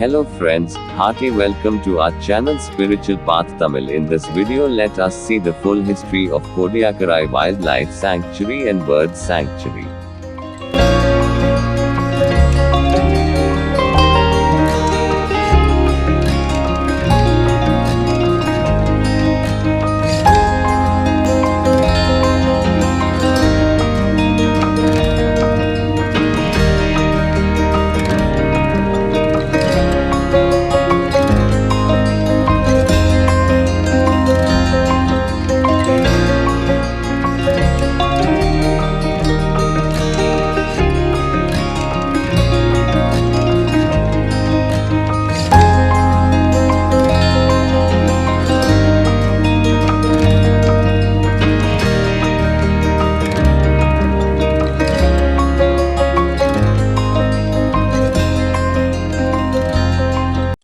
Hello friends, hearty welcome to our channel Spiritual Path Tamil. In this video let us see the full history of Kodiyakarai Wildlife Sanctuary and Bird Sanctuary.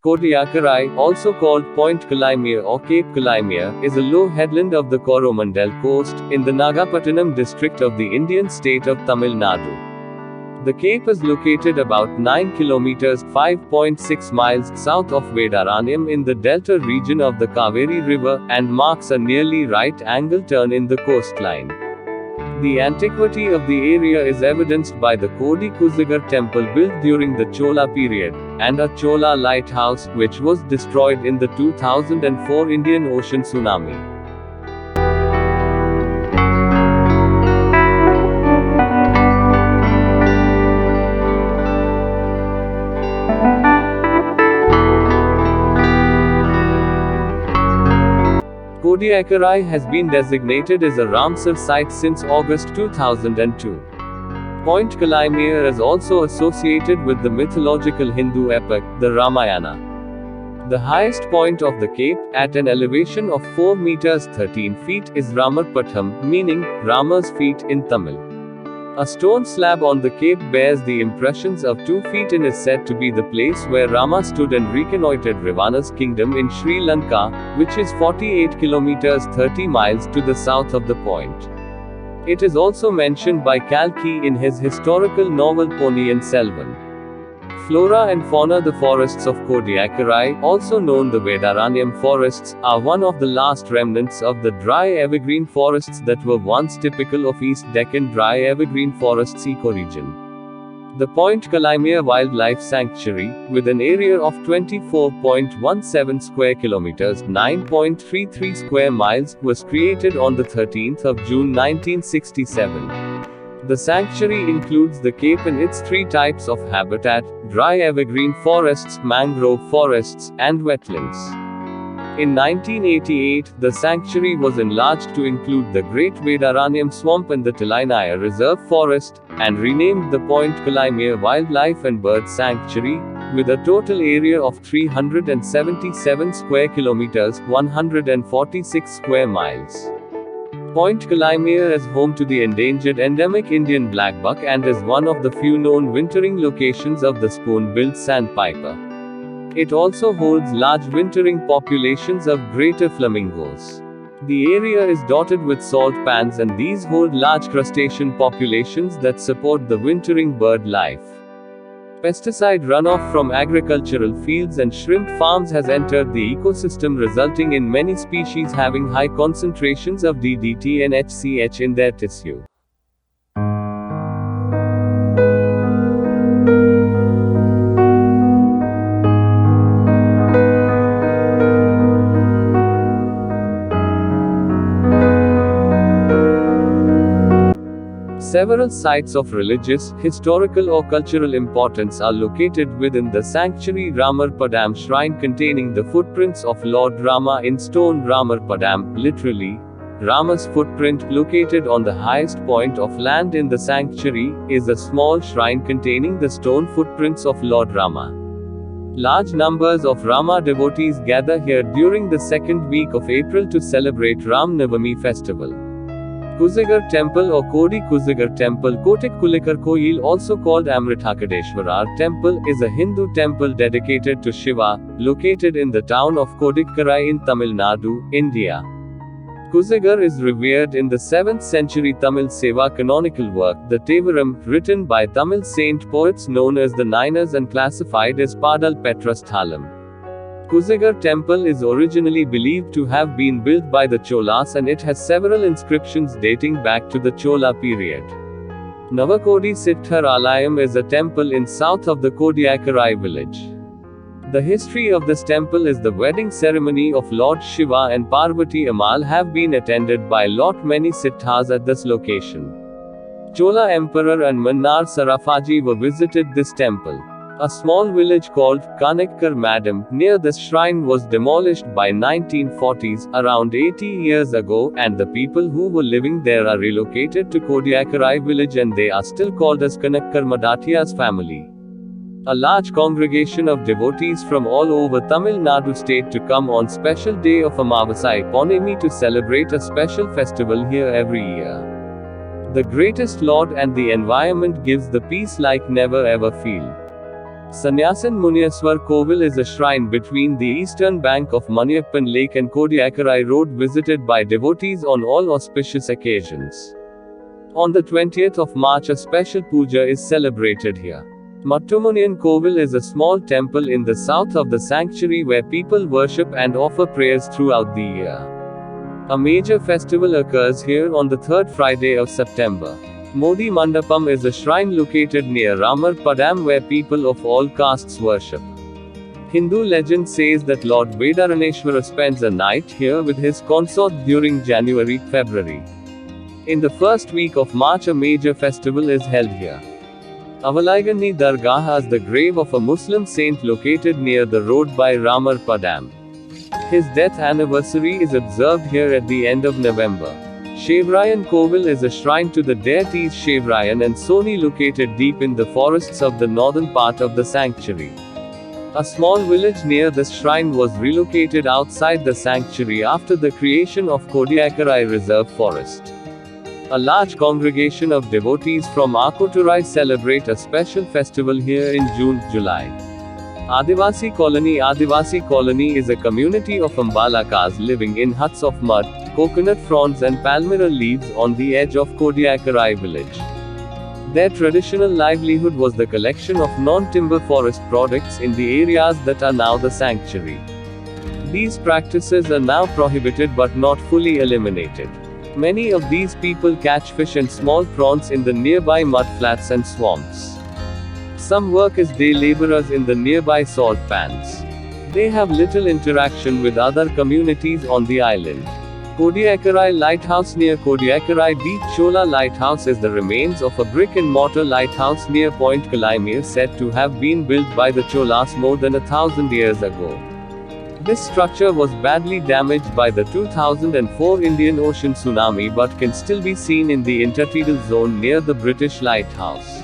Kodiyakarai, also called Point Calimere or Cape Calimere, is a low headland of the Coromandel coast, in the Nagapattinam district of the Indian state of Tamil Nadu. The cape is located about 9 kilometers (5.6 miles) south of Vedaranyam in the delta region of the Kaveri River, and marks a nearly right-angle turn in the coastline. The antiquity of the area is evidenced by the Kodiyakarai temple built during the Chola period, and a Chola lighthouse, which was destroyed in the 2004 Indian Ocean tsunami. Kodiyakarai has been designated as a Ramsar site since August 2002. Point Calimere is also associated with the mythological Hindu epic, the Ramayana. The highest point of the cape, at an elevation of 4 meters 13 feet, is Ramarpatham, meaning Rama's feet in Tamil. A stone slab on the cape bears the impressions of 2 feet and is said to be the place where Rama stood and reconnoitred Ravana's kingdom in Sri Lanka, which is 48 kilometers 30 miles to the south of the point. It is also mentioned by Kalki in his historical novel Ponniyin Selvan. Flora and fauna. The forests of Kodiyakarai, also known the Vedaranyam forests, are one of the last remnants of the dry evergreen forests that were once typical of East Deccan dry evergreen forests ecoregion. The Point Calimere Wildlife Sanctuary, with an area of 24.17 square kilometers (9.33 square miles), was created on the 13th of June 1967. The sanctuary includes the cape and its 3 types of habitat: dry evergreen forests, mangrove forests, and wetlands. In 1988, the sanctuary was enlarged to include the Great Vedaranyam Swamp and the Tilainaya Reserve Forest, and renamed the Point Calimere Wildlife and Bird Sanctuary, with a total area of 377 square kilometers (146 square miles). Point Calimere is home to the endangered endemic Indian blackbuck and is one of the few known wintering locations of the spoon-billed sandpiper. It also holds large wintering populations of greater flamingos. The area is dotted with salt pans, and these hold large crustacean populations that support the wintering bird life. Pesticide runoff from agricultural fields and shrimp farms has entered the ecosystem, resulting in many species having high concentrations of DDT and HCH in their tissue. Several sites of religious, historical or cultural importance are located within the sanctuary. Ramarpadam shrine containing the footprints of Lord Rama in stone. Ramarpadam, literally, Rama's footprint, located on the highest point of land in the sanctuary, is a small shrine containing the stone footprints of Lord Rama. Large numbers of Rama devotees gather here during the second week of April to celebrate Ram Navami festival. Kuzigar Temple or Kodi Kuzigar Temple, Kotik Kulikar Koil, also called Amrithakadeshwarar Temple, is a Hindu temple dedicated to Shiva, located in the town of Kodiyakarai in Tamil Nadu, India. Kuzigar is revered in the 7th century Tamil Seva canonical work, the Tevaram, written by Tamil saint poets known as the Niners and classified as Padal Petrasthalam. Kuzigar temple is originally believed to have been built by the Cholas and it has several inscriptions dating back to the Chola period. Navakodi Sitthar Alayam is a temple in south of the Kodiyakarai village. The history of this temple is the wedding ceremony of Lord Shiva and Parvati Ammal have been attended by lot many Siddhas at this location. Chola Emperor and Mannar Sarafaji were visited this temple. A small village called Kanakkar Madam near this shrine was demolished by 1940s, around 80 years ago, and the people who were living there are relocated to Kodiyakarai village and they are still called as Kanakkar Madathiya's family. A large congregation of devotees from all over Tamil Nadu state to come on special day of Amavasai Ponemi to celebrate a special festival here every year. The greatest Lord and the environment gives the peace like never ever feel. Sannyasin Munyaswar Kovil is a shrine between the eastern bank of Maniyappan Lake and Kodiyakarai Road visited by devotees on all auspicious occasions. On the 20th of March a special puja is celebrated here. Mattumunian Kovil is a small temple in the south of the sanctuary where people worship and offer prayers throughout the year. A major festival occurs here on the third Friday of September. Modi Mandapam is a shrine located near Ramar Padam where people of all castes worship. Hindu legend says that Lord Vedaraneshwara spends a night here with his consort during January-February. In the first week of March a major festival is held here. Avalaigani Dargah is the grave of a Muslim saint located near the road by Ramar Padam. His death anniversary is observed here at the end of November. Shevrayan Kovil is a shrine to the deities Shevrayan and Soni located deep in the forests of the northern part of the sanctuary. A small village near this shrine was relocated outside the sanctuary after the creation of Kodiyakarai Reserve Forest. A large congregation of devotees from Akoturai celebrate a special festival here in June-July. Adivasi Colony is a community of Ambalakas living in huts of mud, coconut fronds and palmyra leaves on the edge of Kodiyakarai village. Their traditional livelihood was the collection of non-timber forest products in the areas that are now the sanctuary. These practices are now prohibited but not fully eliminated. Many of these people catch fish and small prawns in the nearby mudflats and swamps. Some work as day laborers in the nearby salt pans. They have little interaction with other communities on the island. Kodiyakarai Lighthouse near Kodiyakarai Beach. Chola Lighthouse is the remains of a brick and mortar lighthouse near Point Calimere said to have been built by the Cholas more than 1,000 years ago. This structure was badly damaged by the 2004 Indian Ocean tsunami but can still be seen in the intertidal zone near the British Lighthouse.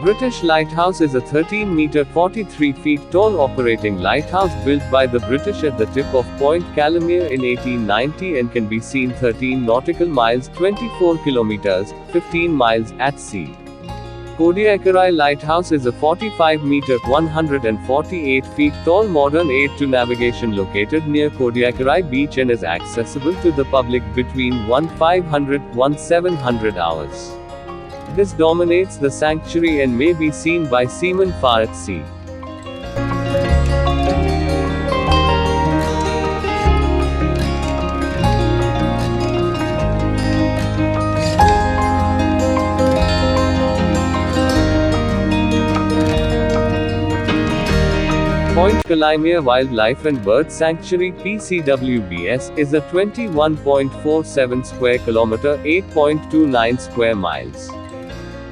British Lighthouse is a 13-meter 43 feet tall operating lighthouse built by the British at the tip of Point Calimere in 1890 and can be seen 13 nautical miles 24 kilometers, 15 miles at sea. Kodiyakarai Lighthouse is a 45-meter 148 feet tall modern aid to navigation located near Kodiyakarai Beach and is accessible to the public between 1500–1700 hours. This dominates the sanctuary and may be seen by seamen far at sea. Point Calimere Wildlife and Bird Sanctuary (PCWBS) is a 21.47 square kilometer (8.29 square miles)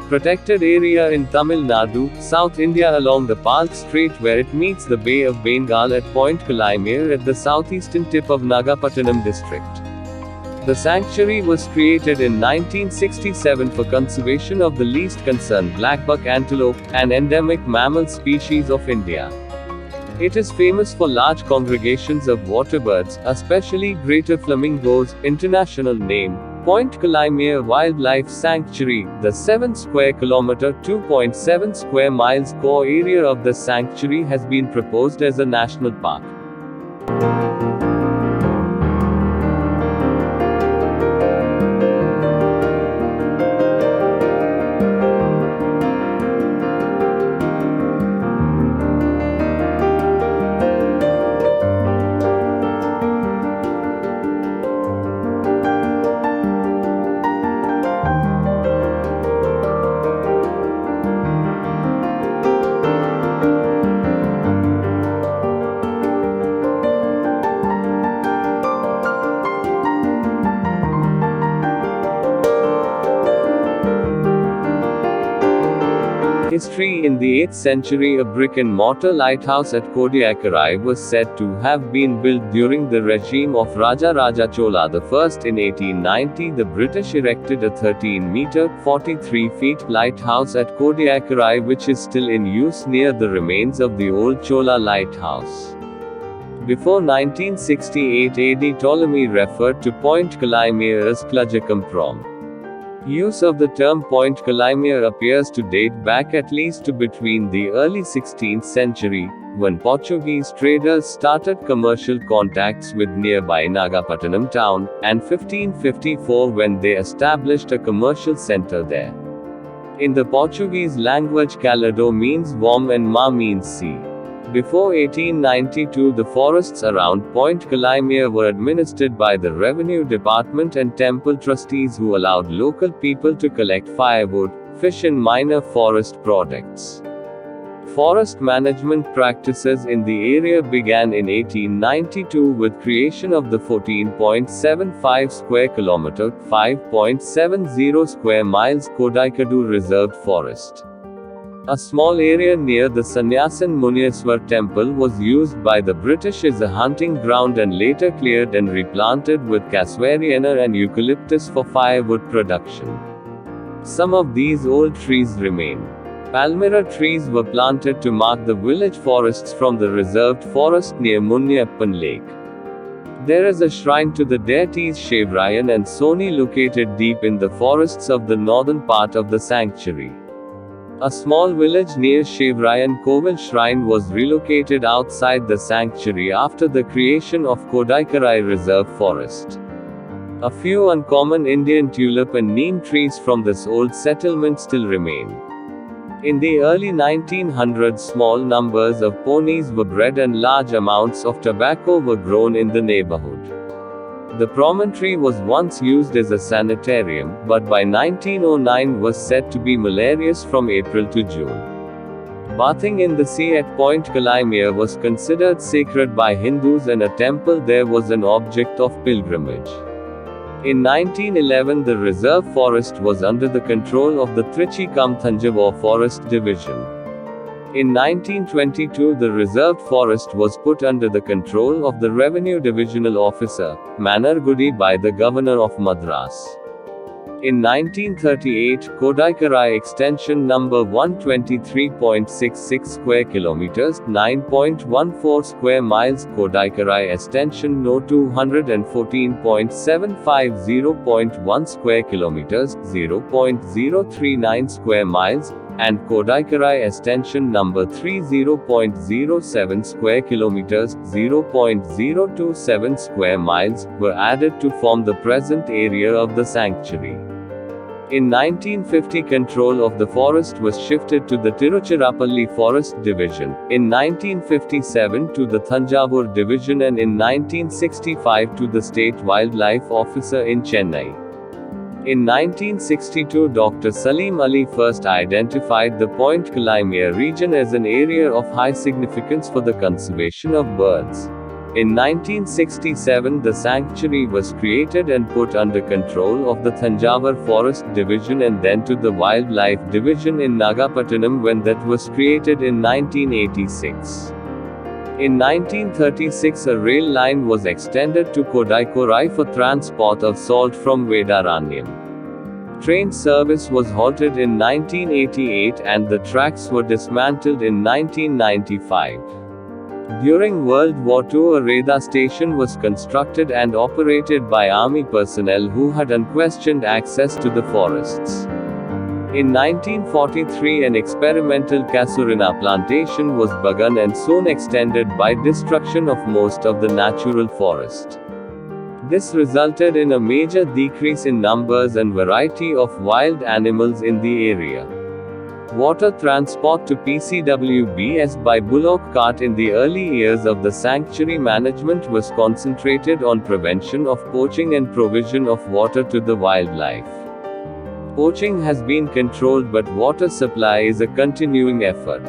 protected area in Tamil Nadu, South India along the Palk Strait where it meets the Bay of Bengal at Point Calimere at the southeastern tip of Nagapattinam district. The sanctuary was created in 1967 for conservation of the least concerned blackbuck antelope, an endemic mammal species of India. It is famous for large congregations of waterbirds, especially greater flamingos. International name: Point Calimere Wildlife Sanctuary. The 7 square kilometer (2.7 square miles) core area of the sanctuary has been proposed as a national park. History: in the 8th century, a brick-and-mortar lighthouse at Kodiyakarai was said to have been built during the regime of Raja Raja Chola I. In 1890, the British erected a 13-meter (43 feet) lighthouse at Kodiyakarai, which is still in use near the remains of the old Chola lighthouse. Before 1968 AD, Ptolemy referred to Point Calimere as Klajakamprom. Use of the term Point Calimere appears to date back at least to between the early 16th century, when Portuguese traders started commercial contacts with nearby Nagapattinam town, and 1554 when they established a commercial center there. In the Portuguese language, Calado means warm and Ma means sea. Before 1892, the forests around Point Calimere were administered by the Revenue Department and temple trustees, who allowed local people to collect firewood, fish and minor forest products. Forest management practices in the area began in 1892 with creation of the 14.75 square kilometer (5.70 square miles) Kodaikadu Reserved Forest. A small area near the Sannyasin Muneeswar temple was used by the British as a hunting ground and later cleared and replanted with caswariana and eucalyptus for firewood production. Some of these old trees remain. Palmyra trees were planted to mark the village forests from the reserved forest near Munyappan Lake. There is a shrine to the deities Shivrayan and Soni located deep in the forests of the northern part of the sanctuary. A small village near Shivrayan Kovil shrine was relocated outside the sanctuary after the creation of Kodiyakarai Reserve Forest. A few uncommon Indian tulip and neem trees from this old settlement still remain. In the early 1900s, small numbers of ponies were bred and large amounts of tobacco were grown in the neighborhood. The promontory was once used as a sanitarium, but by 1909 was said to be malarious from April to June. Bathing in the sea at Point Calimere was considered sacred by Hindus, and a temple there was an object of pilgrimage. In 1911, the reserve forest was under the control of the Trichy-Thanjavur Forest Division. In 1922, the reserved forest was put under the control of the Revenue Divisional Officer, Manargudi, by the Governor of Madras. In 1938, Kodiyakarai Extension number 123.66 square kilometers, 9.14 square miles, Kodiyakarai Extension no 214.75 0.1 square kilometers, 0.039 square miles, and Kodiyakarai Extension number 30.07 square kilometers, 0.027 square miles, were added to form the present area of the sanctuary. In 1950, control of the forest was shifted to the Tiruchirappalli Forest Division, in 1957 to the Thanjavur Division, and in 1965 to the State Wildlife Officer in Chennai. In 1962, Dr. Salim Ali first identified the Point Calimere region as an area of high significance for the conservation of birds. In 1967, the sanctuary was created and put under control of the Thanjavur Forest Division and then to the Wildlife Division in Nagapattinam when that was created in 1986. In 1936, a rail line was extended to Kodiyakarai for transport of salt from Vedaranyam. Train service was halted in 1988 and the tracks were dismantled in 1995. During World War II, a radar station was constructed and operated by army personnel who had unquestioned access to the forests. In 1943, an experimental Casuarina plantation was begun and soon extended by destruction of most of the natural forest. This resulted in a major decrease in numbers and variety of wild animals in the area. Water transport to PCWBS by bullock cart in the early years of the sanctuary management was concentrated on prevention of poaching and provision of water to the wildlife. Poaching has been controlled, but water supply is a continuing effort.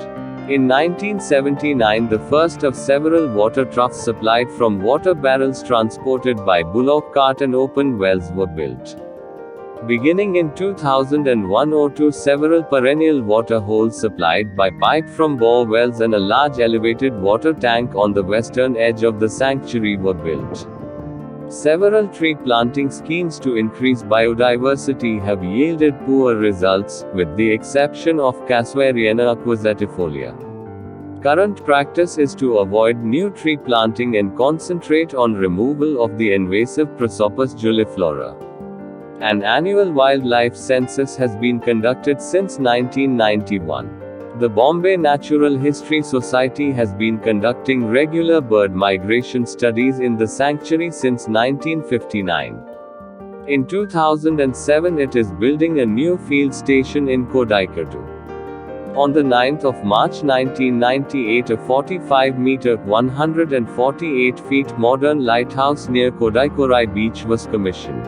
In 1979, the first of several water troughs supplied from water barrels transported by bullock cart and open wells were built. Beginning in 2001-02, several perennial water holes supplied by pipe from bore wells and a large elevated water tank on the western edge of the sanctuary were built. Several tree planting schemes to increase biodiversity have yielded poor results, with the exception of Casuariana aquasetifolia. Current practice is to avoid new tree planting and concentrate on removal of the invasive Prosopis juliflora. An annual wildlife census has been conducted since 1991. The Bombay Natural History Society has been conducting regular bird migration studies in the sanctuary since 1959. In 2007, it is building a new field station in Kodiyakarai. On the 9th of March 1998, a 45-meter (148 feet) modern lighthouse near Kodiyakarai beach was commissioned.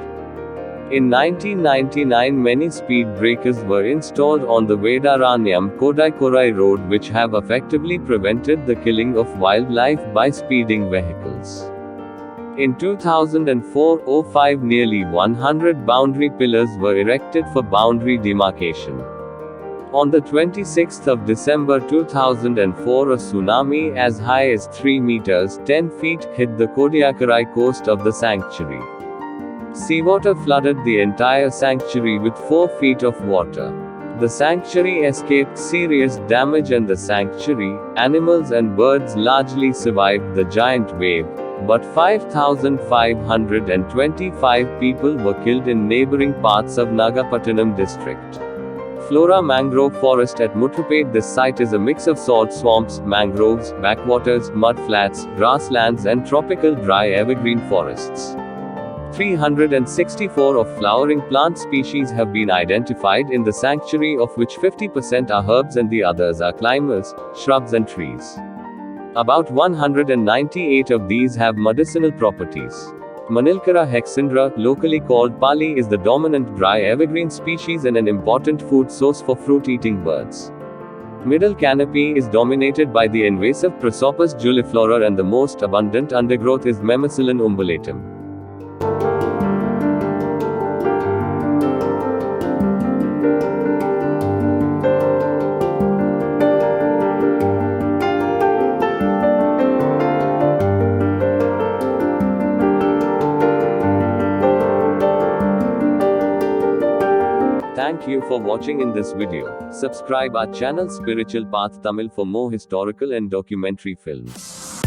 In 1999, many speed breakers were installed on the Vedaranyam-Kodiyakarai road, which have effectively prevented the killing of wildlife by speeding vehicles. In 2004-05, nearly 100 boundary pillars were erected for boundary demarcation. On the 26th of December 2004, a tsunami as high as 3 meters (10 feet) hit the Kodiyakarai coast of the sanctuary. Seawater flooded the entire sanctuary with 4 feet of water. The sanctuary escaped serious damage and the sanctuary, animals and birds largely survived the giant wave, but 5,525 people were killed in neighboring parts of Nagapattinam district. Flora mangrove forest at Muthupet. This site is a mix of salt swamps, mangroves, backwaters, mudflats, grasslands and tropical dry evergreen forests. 364 of flowering plant species have been identified in the sanctuary, of which 50% are herbs and the others are climbers, shrubs and trees. About 198 of these have medicinal properties. Manilkara hexandra, locally called pali, is the dominant dry evergreen species and an important food source for fruit-eating birds. Middle canopy is dominated by the invasive Prosopis juliflora and the most abundant undergrowth is Memacyllin umbulatum. Thank you for watching in this video. Subscribe our channel Spiritual Path Tamil for more historical and documentary films.